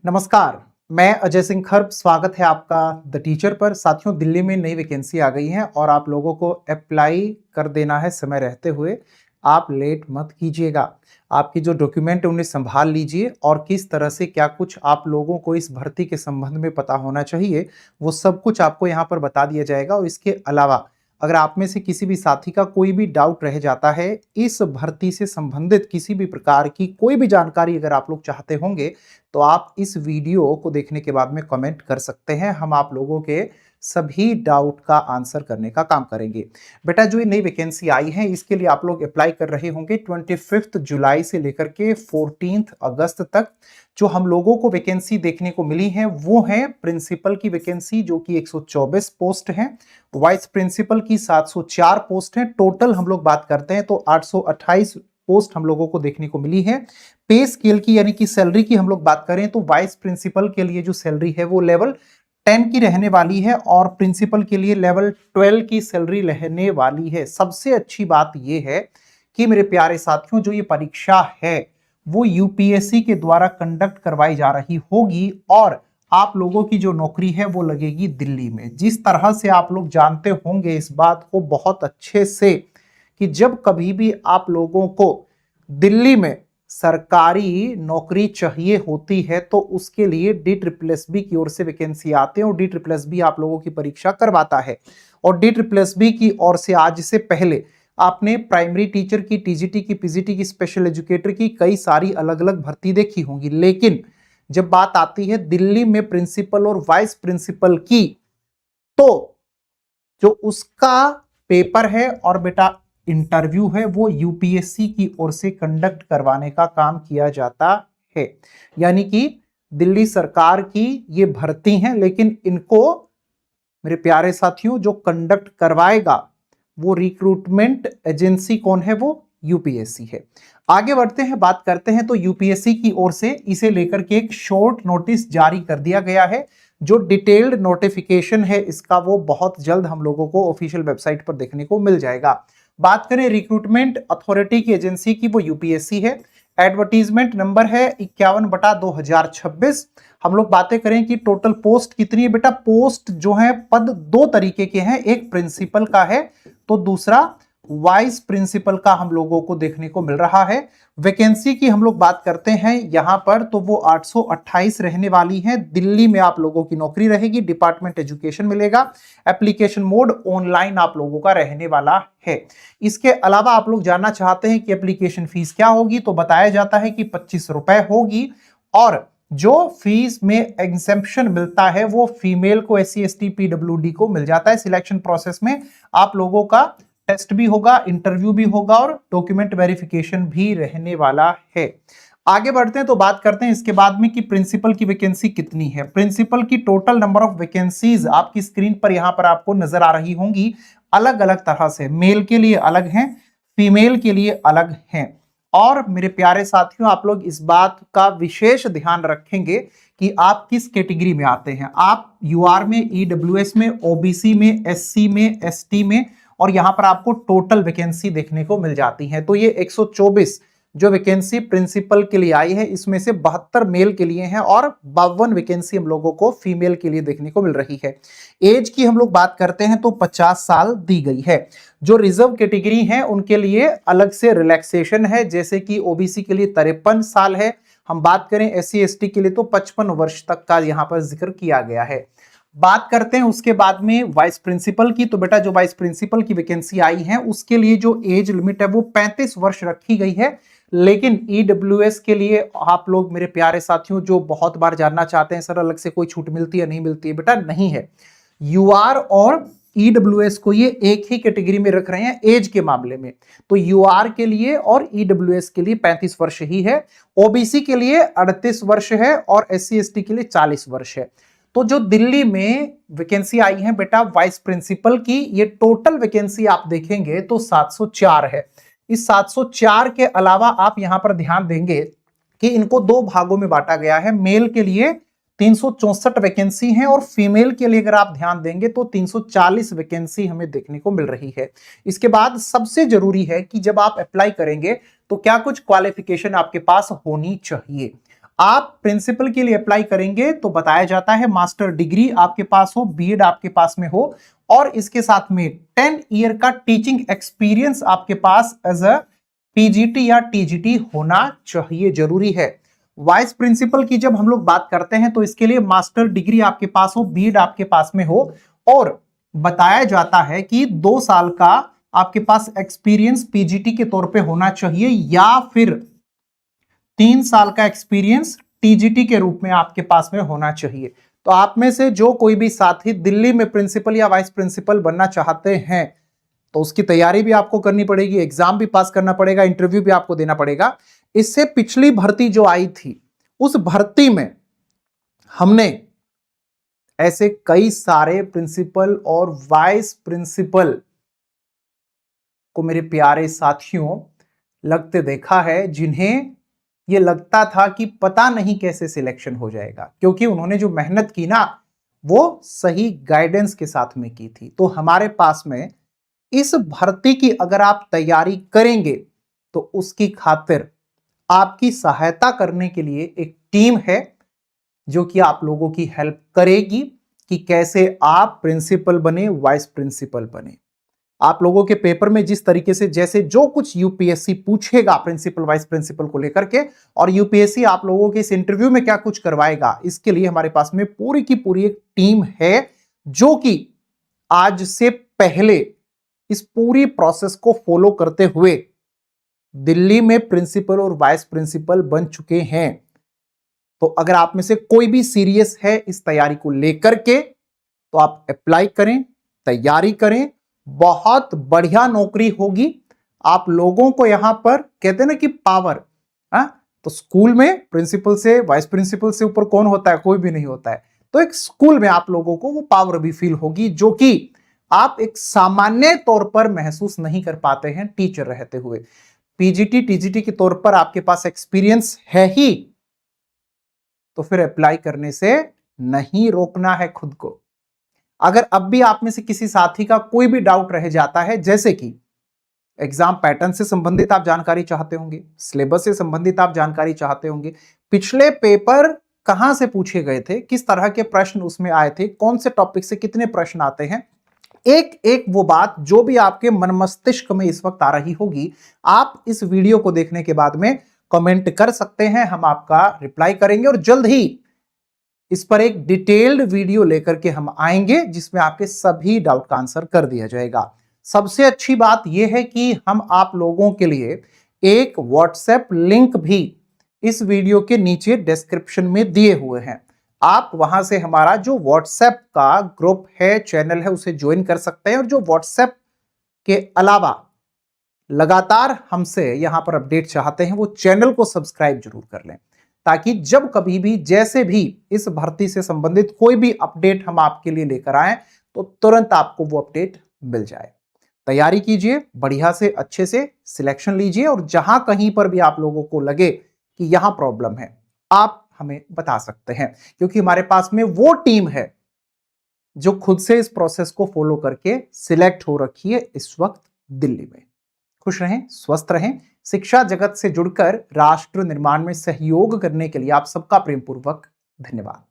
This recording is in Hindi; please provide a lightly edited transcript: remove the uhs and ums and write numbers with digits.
नमस्कार, मैं अजय सिंह खर्ब। स्वागत है आपका द टीचर पर। साथियों, दिल्ली में नई वैकेंसी आ गई है और आप लोगों को अप्लाई कर देना है समय रहते हुए। आप लेट मत कीजिएगा। आपके जो डॉक्यूमेंट है उन्हें संभाल लीजिए और किस तरह से क्या कुछ आप लोगों को इस भर्ती के संबंध में पता होना चाहिए, वो सब कुछ आपको यहाँ पर बता दिया जाएगा। और इसके अलावा अगर आप में से किसी भी साथी का कोई भी डाउट रह जाता है, इस भर्ती से संबंधित किसी भी प्रकार की कोई भी जानकारी अगर आप लोग चाहते होंगे, तो आप इस वीडियो को देखने के बाद में कमेंट कर सकते हैं। हम आप लोगों के सभी डाउट का आंसर करने का काम करेंगे। बेटा, जो ये नई वैकेंसी आई है इसके लिए आप लोग अप्लाई कर रहे होंगे 25 जुलाई से लेकर के 14 अगस्त तक। जो हम लोगों को वैकेंसी देखने को मिली है वो है प्रिंसिपल की वैकेंसी, जो कि 124 पोस्ट है। वाइस प्रिंसिपल की 704 पोस्ट है। टोटल हम लोग बात करते हैं तो 828 पोस्ट हम लोगों को देखने को मिली है। पे स्केल की यानी कि सैलरी की हम लोग बात करें तो वाइस प्रिंसिपल के लिए जो सैलरी है वो लेवल 10 की रहने वाली है और प्रिंसिपल के लिए लेवल 12 की सैलरी रहने वाली है। सबसे अच्छी बात यह है कि मेरे प्यारे साथियों, जो ये परीक्षा है वो यूपीएससी के द्वारा कंडक्ट करवाई जा रही होगी और आप लोगों की जो नौकरी है वो लगेगी दिल्ली में। जिस तरह से आप लोग जानते होंगे इस बात को बहुत अच्छे से कि जब कभी भी आप लोगों को दिल्ली में सरकारी नौकरी चाहिए होती है तो उसके लिए DSSB की ओर से वैकेंसी आते हैं और DSSB आप लोगों की परीक्षा करवाता है। और DSSB की ओर से आज से पहले आपने प्राइमरी टीचर की, टीजीटी की, पीजीटी की, स्पेशल एजुकेटर की कई सारी अलग अलग भर्ती देखी होंगी, लेकिन जब बात आती है दिल्ली में प्रिंसिपल और वाइस प्रिंसिपल की, तो जो उसका पेपर है और बेटा इंटरव्यू है वो यूपीएससी की ओर से कंडक्ट करवाने का काम किया जाता है। यानी कि दिल्ली सरकार की ये भर्ती है, लेकिन इनको मेरे प्यारे साथियों जो कंडक्ट करवाएगा वो रिक्रूटमेंट एजेंसी कौन है? वो यूपीएससी है। आगे बढ़ते हैं, बात करते हैं तो यूपीएससी की ओर से इसे लेकर के एक शॉर्ट नोटिस जारी कर दिया गया है। जो डिटेल्ड नोटिफिकेशन है इसका वो बहुत जल्द हम लोगों को ऑफिशियल वेबसाइट पर देखने को मिल जाएगा। बात करें रिक्रूटमेंट अथॉरिटी की एजेंसी की, वो यूपीएससी है। एडवर्टीजमेंट नंबर है 51/2026। हम लोग बातें करें कि टोटल पोस्ट कितनी है बेटा? पोस्ट जो है पद दो तरीके के हैं, एक प्रिंसिपल का है तो दूसरा वाइस प्रिंसिपल का हम लोगों को देखने को मिल रहा है। वैकेंसी की हम लोग बात करते हैं यहां पर तो वो 828 रहने वाली है। दिल्ली में आप लोगों की नौकरी रहेगी, डिपार्टमेंट एजुकेशन मिलेगा। एप्लीकेशन मोड ऑनलाइन आप लोगों का रहने वाला है। इसके अलावा आप लोग जानना चाहते हैं कि एप्लीकेशन फीस क्या होगी, तो बताया जाता है कि 25 रुपए होगी। और जो फीस में एग्जेम्पशन मिलता है वो फीमेल को, SC ST PWD को मिल जाता है। सिलेक्शन प्रोसेस में आप लोगों का टेस्ट भी होगा, इंटरव्यू भी होगा और डॉक्यूमेंट वेरिफिकेशन भी रहने वाला है। आगे बढ़ते हैं तो बात करते हैं इसके बाद में कि प्रिंसिपल की वैकेंसी कितनी है। प्रिंसिपल की टोटल नंबर ऑफ वैकेंसीज आपकी स्क्रीन पर यहां पर आपको नजर आ रही होंगी, अलग अलग तरह से। मेल के लिए अलग हैं, फीमेल के लिए अलग हैं। और मेरे प्यारे साथियों, आप लोग इस बात का विशेष ध्यान रखेंगे कि आप किस कैटेगरी में आते हैं। आप यूआर में, ईडब्ल्यूएस में, ओबीसी में, एससी में, एसटी में, और यहां पर आपको टोटल वैकेंसी देखने को मिल जाती है। तो ये 124 जो वैकेंसी प्रिंसिपल के लिए आई है, इसमें से 72 मेल के लिए हैं और 52 वैकेंसी हम लोगों को फीमेल के लिए देखने को मिल रही है। एज की हम लोग बात करते हैं तो 50 साल दी गई है। जो रिजर्व कैटेगरी है उनके लिए अलग से रिलैक्सेशन है, जैसे कि ओबीसी के लिए 53 साल है। हम बात करें SC ST के लिए तो 55 वर्ष तक का यहां पर जिक्र किया गया है। बात करते हैं उसके बाद में वाइस प्रिंसिपल की, तो बेटा जो वाइस प्रिंसिपल की वैकेंसी आई है उसके लिए जो एज लिमिट है वो 35 वर्ष रखी गई है। लेकिन ईडब्ल्यूएस के लिए आप लोग मेरे प्यारे साथियों जो बहुत बार जानना चाहते हैं सर अलग से कोई छूट मिलती है नहीं मिलती है, बेटा नहीं है। यूआर और ईडब्ल्यूएस को ये एक ही कैटेगरी में रख रहे हैं एज के मामले में। तो यूआर के लिए और ईडब्ल्यूएस के लिए 35 वर्ष ही है, ओबीसी के लिए 38 वर्ष है और SC ST के लिए 40 वर्ष है। तो जो दिल्ली में वैकेंसी आई है बेटा वाइस प्रिंसिपल की, ये टोटल वैकेंसी आप देखेंगे तो 704 है। इस 704 के अलावा आप यहां पर ध्यान देंगे कि इनको दो भागों में बांटा गया है। मेल के लिए 364 वैकेंसी है और फीमेल के लिए अगर आप ध्यान देंगे तो 340 वैकेंसी हमें देखने को मिल रही है। इसके बाद सबसे जरूरी है कि जब आप अप्लाई करेंगे तो क्या कुछ क्वालिफिकेशन आपके पास होनी चाहिए। आप प्रिंसिपल के लिए अप्लाई करेंगे तो बताया जाता है मास्टर डिग्री आपके पास हो, बीएड आपके पास में हो और इसके साथ में 10 ईयर का टीचिंग एक्सपीरियंस आपके पास एज अ पीजीटी या टीजीटी होना चाहिए, जरूरी है। वाइस प्रिंसिपल की जब हम लोग बात करते हैं तो इसके लिए मास्टर डिग्री आपके पास हो, बीएड आपके पास में हो और बताया जाता है कि 2 साल का आपके पास एक्सपीरियंस पीजीटी के तौर पे होना चाहिए या फिर 3 साल का एक्सपीरियंस टीजीटी के रूप में आपके पास में होना चाहिए। तो आप में से जो कोई भी साथी दिल्ली में प्रिंसिपल या वाइस प्रिंसिपल बनना चाहते हैं तो उसकी तैयारी भी आपको करनी पड़ेगी, एग्जाम भी पास करना पड़ेगा, इंटरव्यू भी आपको देना पड़ेगा। इससे पिछली भर्ती जो आई थी उस भर्ती में हमने ऐसे कई सारे प्रिंसिपल और वाइस प्रिंसिपल को मेरे प्यारे साथियों लगते देखा है, जिन्हें ये लगता था कि पता नहीं कैसे सिलेक्शन हो जाएगा, क्योंकि उन्होंने जो मेहनत की ना वो सही गाइडेंस के साथ में की थी। तो हमारे पास में इस भर्ती की अगर आप तैयारी करेंगे तो उसकी खातिर आपकी सहायता करने के लिए एक टीम है जो कि आप लोगों की हेल्प करेगी कि कैसे आप प्रिंसिपल बने, वाइस प्रिंसिपल बने। आप लोगों के पेपर में जिस तरीके से जैसे जो कुछ यूपीएससी पूछेगा प्रिंसिपल वाइस प्रिंसिपल को लेकर के और यूपीएससी आप लोगों के इस इंटरव्यू में क्या कुछ करवाएगा, इसके लिए हमारे पास में पूरी की पूरी एक टीम है जो कि आज से पहले इस पूरी प्रोसेस को फॉलो करते हुए दिल्ली में प्रिंसिपल और वाइस प्रिंसिपल बन चुके हैं। तो अगर आप में से कोई भी सीरियस है इस तैयारी को लेकर के तो आप अप्लाई करें, तैयारी करें, बहुत बढ़िया नौकरी होगी। आप लोगों को यहां पर कहते हैं ना कि पावर, तो स्कूल में प्रिंसिपल से वाइस प्रिंसिपल से ऊपर कौन होता है, कोई भी नहीं होता है। तो एक स्कूल में आप लोगों को वो पावर भी फील होगी जो कि आप एक सामान्य तौर पर महसूस नहीं कर पाते हैं टीचर रहते हुए। पीजीटी टीजीटी के तौर पर आपके पास एक्सपीरियंस है ही तो फिर अप्लाई करने से नहीं रोकना है खुद को। अगर अब भी आप में से किसी साथी का कोई भी डाउट रह जाता है, जैसे कि एग्जाम पैटर्न से संबंधित आप जानकारी चाहते होंगे, सिलेबस से संबंधित आप जानकारी चाहते होंगे, पिछले पेपर कहां से पूछे गए थे, किस तरह के प्रश्न उसमें आए थे, कौन से टॉपिक से कितने प्रश्न आते हैं, एक एक वो बात जो भी आपके मन मस्तिष्क में इस वक्त आ रही होगी, आप इस वीडियो को देखने के बाद में कमेंट कर सकते हैं, हम आपका रिप्लाई करेंगे और जल्द ही इस पर एक डिटेल्ड वीडियो लेकर के हम आएंगे जिसमें आपके सभी डाउट का आंसर कर दिया जाएगा। सबसे अच्छी बात यह है कि हम आप लोगों के लिए एक व्हाट्सएप लिंक भी इस वीडियो के नीचे डिस्क्रिप्शन में दिए हुए हैं। आप वहां से हमारा जो व्हाट्सएप का ग्रुप है, चैनल है, उसे ज्वाइन कर सकते हैं और जो व्हाट्सएप के अलावा लगातार हमसे यहां पर अपडेट चाहते हैं वो चैनल को सब्सक्राइब जरूर कर लें, ताकि जब कभी भी जैसे भी इस भर्ती से संबंधित कोई भी अपडेट हम आपके लिए लेकर आए तो तुरंत आपको वो अपडेट मिल जाए। तैयारी कीजिए, बढ़िया से अच्छे से सिलेक्शन लीजिए और जहां कहीं पर भी आप लोगों को लगे कि यहां प्रॉब्लम है आप हमें बता सकते हैं, क्योंकि हमारे पास में वो टीम है जो खुद से इस प्रोसेस को फॉलो करके सिलेक्ट हो रखी है इस वक्त दिल्ली में। खुश रहें, स्वस्थ रहें। शिक्षा जगत से जुड़कर राष्ट्र निर्माण में सहयोग करने के लिए आप सबका प्रेमपूर्वक धन्यवाद।